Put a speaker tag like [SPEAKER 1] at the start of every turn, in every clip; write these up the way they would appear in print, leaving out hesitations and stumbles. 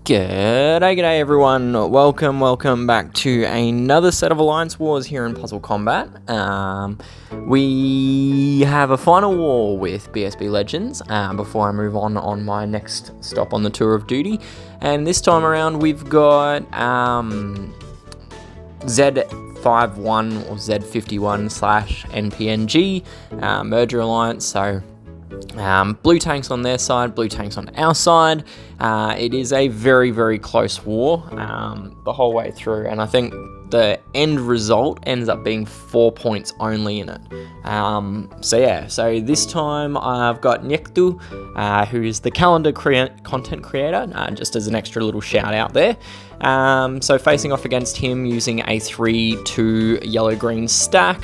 [SPEAKER 1] G'day everyone, welcome back to another set of Alliance Wars here in PuzzleCombat. We have a final war with BSB Legends before I move on my next stop on the tour of duty. And this time around we've got Z51 or Z51 NP NG merger alliance, so blue tanks on their side, blue tanks on our side. It is a very close war the whole way through, and I think the end result ends up being 4 points only in it. So this time I've got Nektu, who is the calendar content creator, just as an extra little shout out there. So facing off against him using a 3-2 yellow-green stack.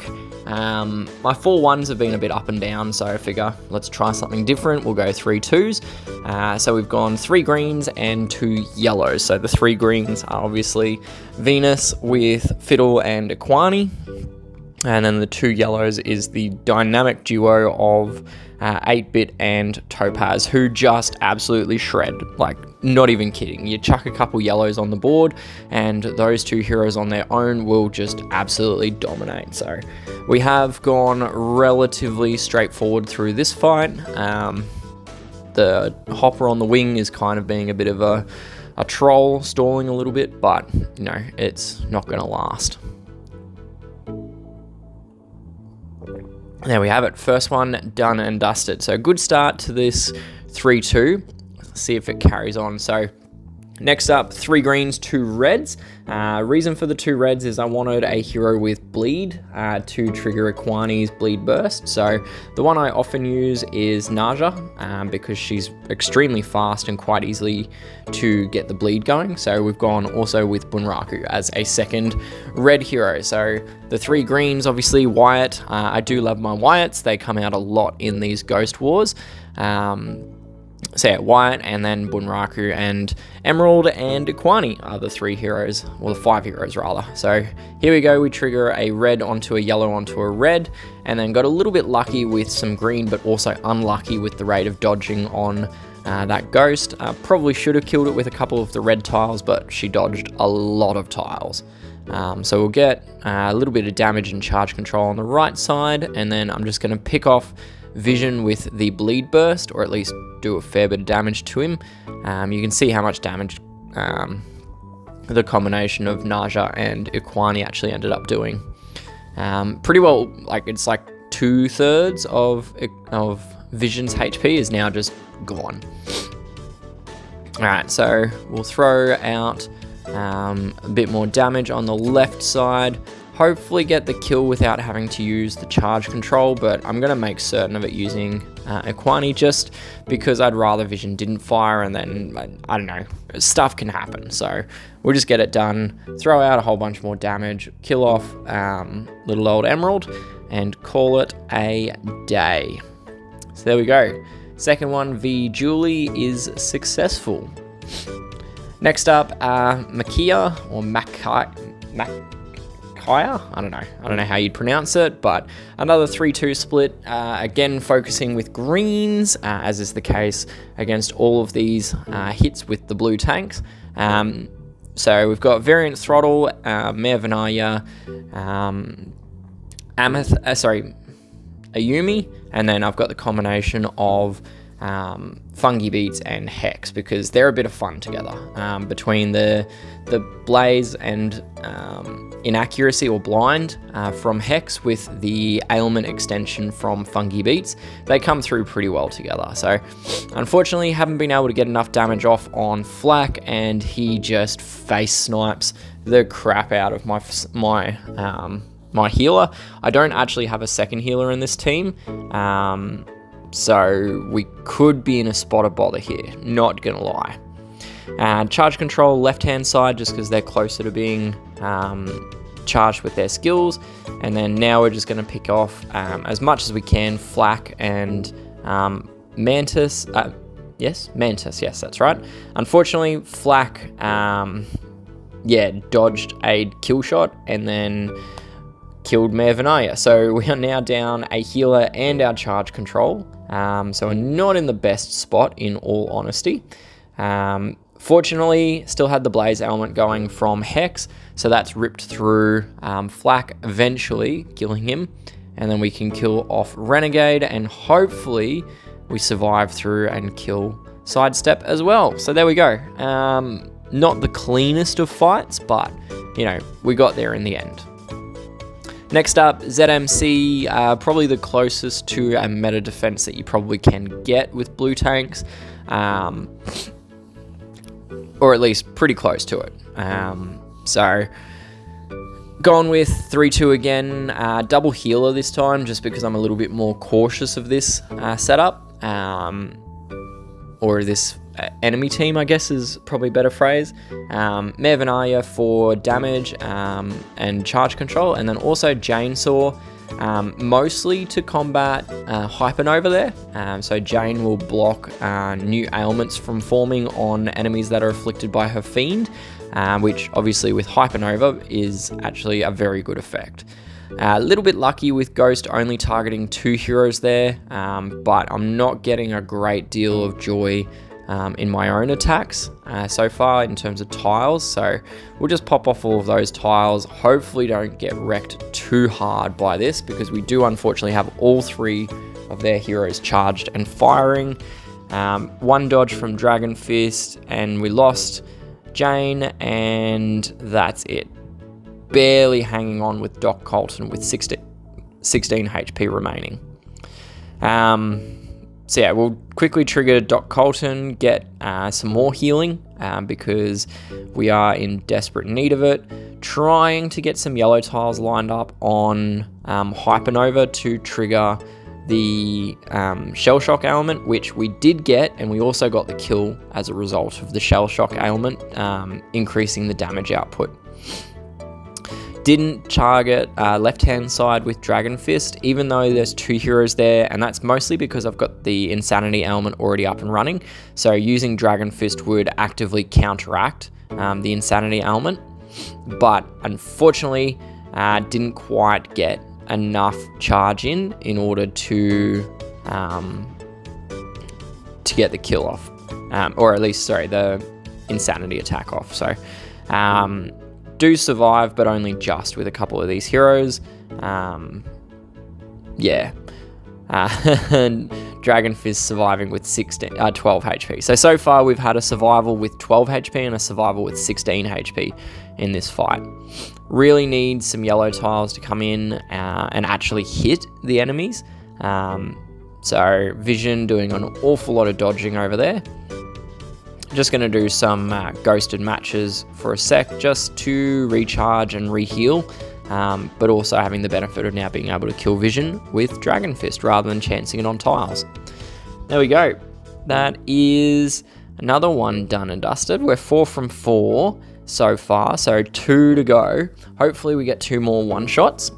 [SPEAKER 1] My 4-1s have been a bit up and down, so I figure let's try something different. We'll go 3-2s. So we've gone 3 greens and 2 yellows. So the 3 greens are obviously Venus with Fiddle and Equani. And then the 2 yellows is the dynamic duo of 8-Bit and Topaz, who just absolutely shred. Like, not even kidding. You chuck a couple yellows on the board, and those 2 heroes on their own will just absolutely dominate. So we have gone relatively straightforward through this fight. The Hopper on the wing is kind of being a bit of a troll, stalling a little bit, but, you know, it's not going to last. There we have it, first one done and dusted. So good start to this 3-2. Let's see if it carries on. So next up, 3 greens, 2 reds. Reason for the 2 reds is I wanted a hero with bleed to trigger Equani's bleed burst. So the one I often use is Naja because she's extremely fast and quite easily to get the bleed going. So we've gone also with Bunraku as a second red hero. So the 3 greens, obviously Wyatt. I do love my Wyatts. They come out a lot in these Ghost Wars. So yeah, Wyatt and then Bunraku and Emerald and Equani are the 3 heroes, or the 5 heroes rather. So here we go, we trigger a red onto a yellow onto a red, and then got a little bit lucky with some green, but also unlucky with the rate of dodging on that ghost. Probably should have killed it with a couple of the red tiles, but she dodged a lot of tiles. So we'll get a little bit of damage and charge control on the right side, and then I'm just going to pick off Vision with the bleed burst, or at least do a fair bit of damage to him. You can see how much damage the combination of Naja and Equani actually ended up doing. Pretty well, like it's like 2/3 of Vision's HP is now just gone. Alright, so we'll throw out a bit more damage on the left side. Hopefully get the kill without having to use the charge control, but I'm going to make certain of it using Equani just because I'd rather Vision didn't fire, and then, I don't know, stuff can happen. So we'll just get it done, throw out a whole bunch more damage, kill off little old Emerald, and call it a day. So there we go. Second one, V Julie, is successful. Next up, Makia, or Kaya? I don't know how you'd pronounce it, but another 3-2 split, again focusing with greens, as is the case against all of these hits with the blue tanks. So we've got Variant Throttle, Mayor Vinaya, Ayumi, and then I've got the combination of Fungi Beats and Hex, because they're a bit of fun together. Between the Blaze and Inaccuracy or Blind from Hex with the Ailment extension from Fungi Beats, they come through pretty well together. So unfortunately haven't been able to get enough damage off on Flak, and he just face snipes the crap out of my healer. I don't actually have a second healer in this team, so we could be in a spot of bother here, not gonna lie. Charge control left hand side, just because they're closer to being charged with their skills, and then now we're just going to pick off as much as we can Flak and Mantis. Mantis, yes, that's right. Unfortunately, Flak dodged a kill shot and then killed Mayor Vinaya, so we are now down a healer and our charge control, so we're not in the best spot, in all honesty. Fortunately, still had the Blaze element going from Hex, so that's ripped through Flak, eventually killing him, and then we can kill off Renegade, and hopefully we survive through and kill Sidestep as well. So there we go. Not the cleanest of fights, but you know, we got there in the end. Next up, ZMC, probably the closest to a meta defense that you probably can get with blue tanks, or at least pretty close to it. So gone with 3-2 again, double healer this time, just because I'm a little bit more cautious of this setup, or this enemy team, I guess is probably a better phrase. Mev and Arya for damage and charge control, and then also Chainsaw, mostly to combat Hypernova there. So Jane will block new ailments from forming on enemies that are afflicted by her Fiend, which obviously with Hypernova is actually a very good effect. A little bit lucky with Ghost only targeting 2 heroes there, but I'm not getting a great deal of joy in my own attacks so far in terms of tiles, so we'll just pop off all of those tiles. Hopefully don't get wrecked too hard by this, because we do unfortunately have all 3 of their heroes charged and firing. 1 dodge from Dragon Fist, and we lost Jane, and that's it. Barely hanging on with Doc Colton with 16 HP remaining. So yeah, we'll quickly trigger Doc Colton, get some more healing, because we are in desperate need of it. Trying to get some yellow tiles lined up on Hypernova to trigger the Shell Shock ailment, which we did get, and we also got the kill as a result of the Shell Shock ailment, increasing the damage output. Didn't target left-hand side with Dragon Fist, even though there's 2 heroes there, and that's mostly because I've got the Insanity element already up and running, so using Dragon Fist would actively counteract the Insanity element, but unfortunately didn't quite get enough charge in order to get the kill off, or at least, sorry, the Insanity attack off. So do survive, but only just with a couple of these heroes. Yeah. Dragon Fist surviving with 12 HP. So far we've had a survival with 12 HP and a survival with 16 HP in this fight. Really need some yellow tiles to come in and actually hit the enemies. So Vision doing an awful lot of dodging over there. Just going to do some ghosted matches for a sec, just to recharge and reheal, but also having the benefit of now being able to kill Vision with Dragon Fist rather than chancing it on tiles. There we go. That is another one done and dusted. We're 4 from 4 so far, so 2 to go. Hopefully we get 2 more one-shots.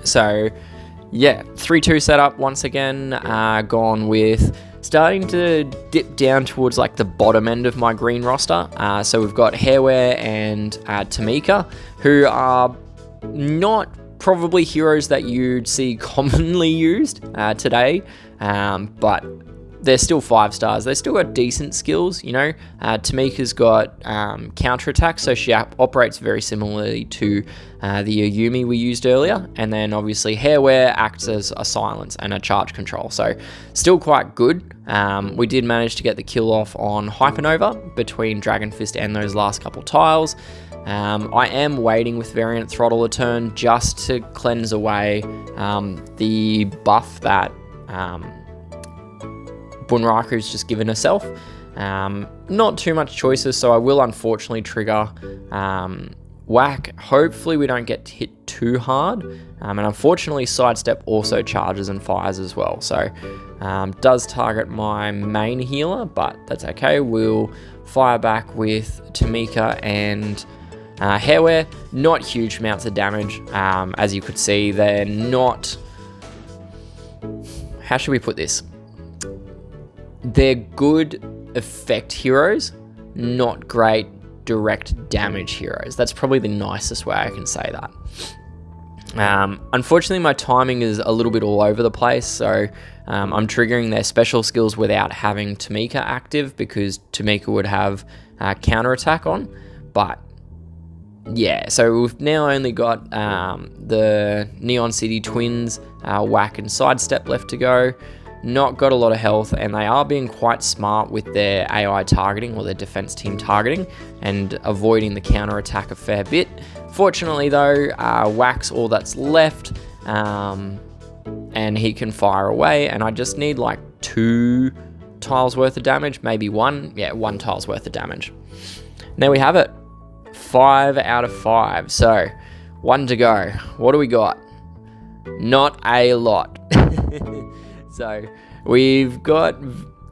[SPEAKER 1] So yeah, 3-2 setup once again, gone with starting to dip down towards like the bottom end of my green roster. So we've got Hairwear and Tamika, who are not probably heroes that you'd see commonly used today, but they're still 5 stars. They still got decent skills, you know. Tamika's got counterattack, so she operates very similarly to the Ayumi we used earlier. And then obviously Hairwear acts as a silence and a charge control, so still quite good. We did manage to get the kill off on Hypernova between Dragon Fist and those last couple tiles. I am waiting with Variant Throttle a turn just to cleanse away the buff that Bunraku's just given herself. Not too much choices, so I will unfortunately trigger Whack. Hopefully we don't get hit too hard, and unfortunately Sidestep also charges and fires as well, so does target my main healer, but that's okay. We'll fire back with Tamika and Hairwear. Not huge amounts of damage, as you could see. They're not, how should we put this? They're good effect heroes, not great direct damage heroes. That's probably the nicest way I can say that. Unfortunately, my timing is a little bit all over the place, so I'm triggering their special skills without having Tamika active, because Tamika would have counterattack on. But yeah, so we've now only got the Neon City Twins whack and sidestep left to go. Not got a lot of health, and they are being quite smart with their AI targeting, or their defense team targeting, and avoiding the counterattack a fair bit. Fortunately though, Whack's all that's left, and he can fire away, and I just need like 2 tiles worth of damage, maybe 1. Yeah, 1 tile's worth of damage. There we have it. 5 out of 5. So 1 to go. What do we got? Not a lot. So we've got,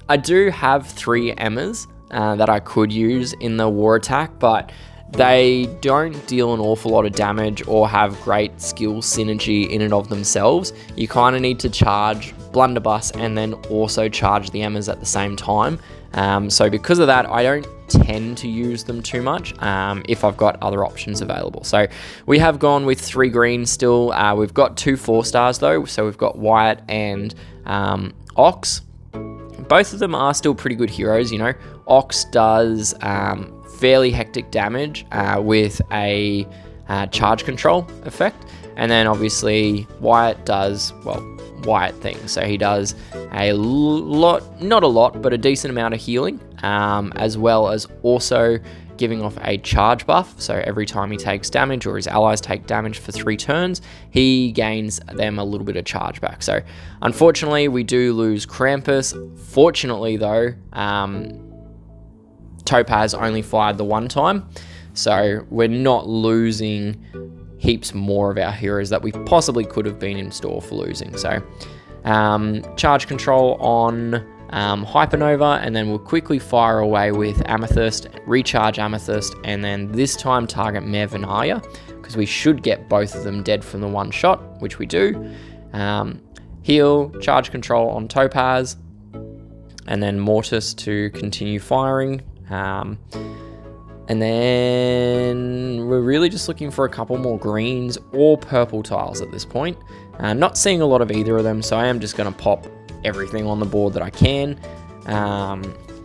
[SPEAKER 1] I do have 3 Emmas that I could use in the war attack, but they don't deal an awful lot of damage or have great skill synergy in and of themselves. You kind of need to charge Blunderbuss and then also charge the Emmas at the same time. So because of that, I don't tend to use them too much if I've got other options available. So we have gone with 3 greens still. We've got 2 4-stars though. So we've got Wyatt and Ox. Both of them are still pretty good heroes, you know. Ox does fairly hectic damage with a charge control effect. And then obviously Wyatt does, well, Wyatt things. So he does a lot, not a lot, but a decent amount of healing, as well as also giving off a charge buff. So every time he takes damage, or his allies take damage for 3 turns, he gains them a little bit of charge back. So unfortunately, we do lose Krampus. Fortunately though, Topaz only fired the 1 time. So we're not losing heaps more of our heroes that we possibly could have been in store for losing. So charge control on Hypernova, and then we'll quickly fire away with Amethyst, recharge Amethyst, and then this time target Mev and Arya, because we should get both of them dead from the 1 shot, which we do. Heal, charge control on Topaz, and then Mortis to continue firing. And then we're really just looking for a couple more greens or purple tiles at this point. Not seeing a lot of either of them, so I am just going to pop everything on the board that I can.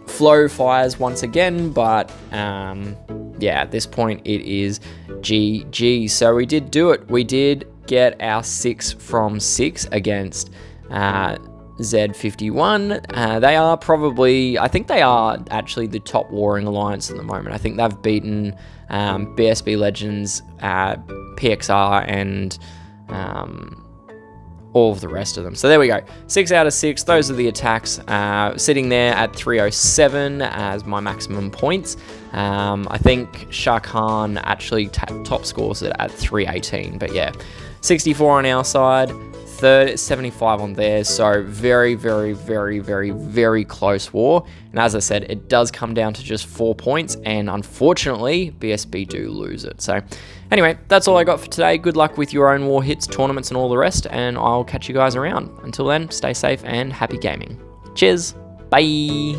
[SPEAKER 1] Flow fires once again, but yeah, at this point it is GG. So we did do it. We did get our 6 from 6 against Z51. They are probably, I think they are actually the top warring alliance at the moment. I think they've beaten BSB Legends, PXR, and all of the rest of them. So there we go. 6 out of 6. Those are the attacks. Sitting there at 307 as my maximum points. I think Shah Khan actually top scores it at 318. But yeah, 64 on our side. 75 on theirs, so very, very, very, very, very close war. And as I said, it does come down to just 4 points, and unfortunately, BSB do lose it. So anyway, that's all I got for today. Good luck with your own war hits, tournaments, and all the rest, and I'll catch you guys around. Until then, stay safe and happy gaming. Cheers, bye!